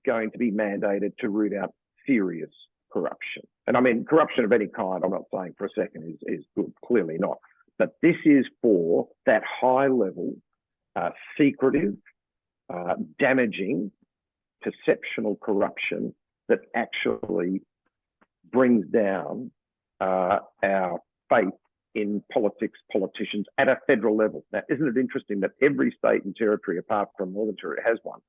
going to be mandated to root out serious corruption. And I mean, corruption of any kind, I'm not saying for a second is good, clearly not. But this is for that high level, secretive, damaging, perceptional corruption that actually brings down our faith in politics, politicians at a federal level. Now, isn't it interesting that every state and territory, apart from Northern Territory, has one,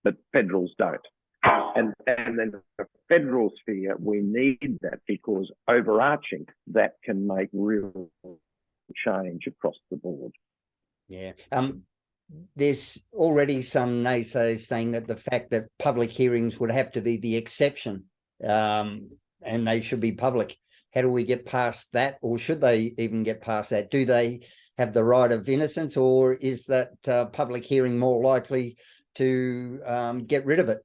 but federals don't? And then the federal sphere, we need that because overarching, that can make real change across the board. Yeah. There's already some naysayers saying that the fact that public hearings would have to be the exception, and they should be public. How do we get past that, or should they even get past that? Do they have the right of innocence, or is that public hearing more likely to get rid of it?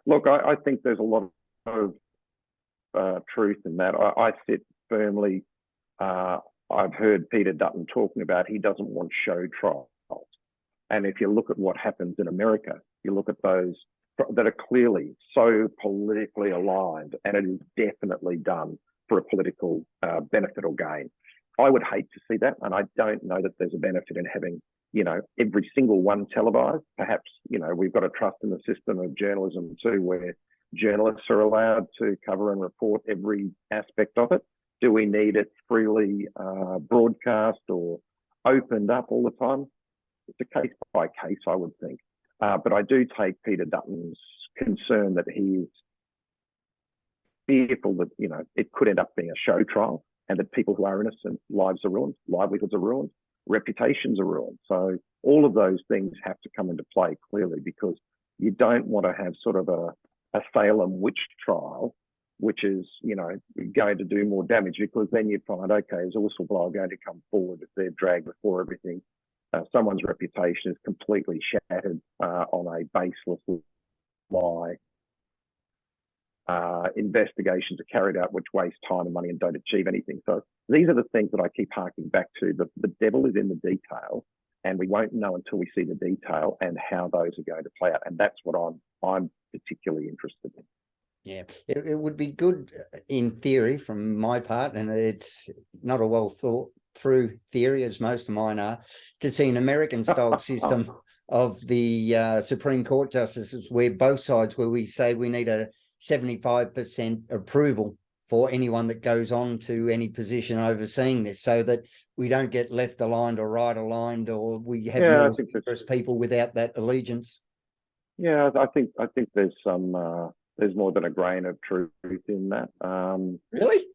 Look, I think there's a lot of truth in that. I sit firmly. I've heard Peter Dutton talking about he doesn't want show trials. And if you look at what happens in America, you look at those that are clearly so politically aligned, and it is definitely done for a political benefit or gain. I would hate to see that, and I don't know that there's a benefit in having, every single one televised. Perhaps, we've got to trust in the system of journalism too, where journalists are allowed to cover and report every aspect of it. Do we need it freely broadcast or opened up all the time? It's a case by case, I would think. But I do take Peter Dutton's concern that he is fearful that, it could end up being a show trial and that people who are innocent, lives are ruined, livelihoods are ruined, reputations are ruined. So all of those things have to come into play clearly, because you don't want to have sort of a Salem witch trial, which is, going to do more damage, because then you find, okay, is a whistleblower going to come forward if they're dragged before everything? Someone's reputation is completely shattered on a baseless lie. Investigations are carried out which waste time and money and don't achieve anything. So these are the things that I keep harking back to. The devil is in the detail, and we won't know until we see the detail and how those are going to play out. And that's what I'm particularly interested in. Yeah, it would be good in theory from my part, and it's not a well thought through theory, as most of mine are, to see an American-style system of the Supreme Court justices, where both sides, where we say we need a 75% approval for anyone that goes on to any position overseeing this, so that we don't get left aligned or right aligned, or we have more serious people without that allegiance. Yeah, I think there's some there's more than a grain of truth in that. Really?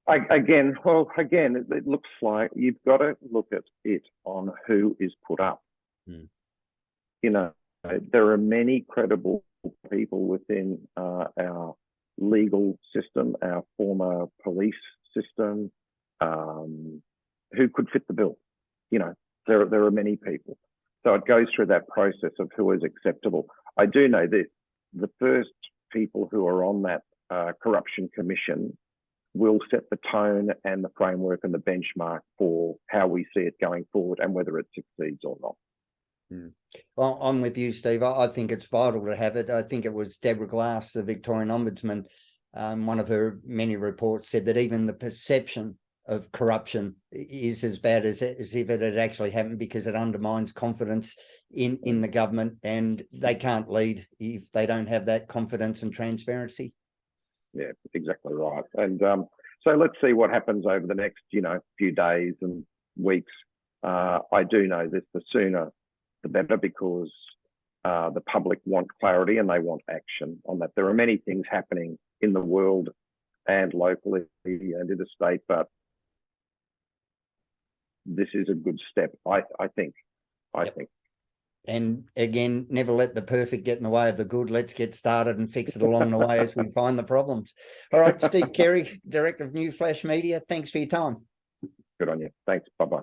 Again, it looks like you've got to look at it on who is put up. There are many credible people within our legal system, our former police system, who could fit the bill. There are many people. So it goes through that process of who is acceptable. I do know that the first people who are on that corruption commission will set the tone and the framework and the benchmark for how we see it going forward and whether it succeeds or not. Well, I'm with you, Steve. I think it's vital to have it. I think it was Deborah Glass, the Victorian Ombudsman, one of her many reports said that even the perception of corruption is as bad as if it had actually happened, because it undermines confidence in the government, and they can't lead if they don't have that confidence and transparency. Yeah, exactly right. And so let's see what happens over the next, few days and weeks. I do know this, the sooner the better, because the public want clarity and they want action on that. There are many things happening in the world and locally and in the state, but this is a good step, I think. And again, never let the perfect get in the way of the good. Let's get started and fix it along the way as we find the problems. All right, Steve Carey, Director of New Flash Media, thanks for your time. Good on you. Thanks. Bye-bye.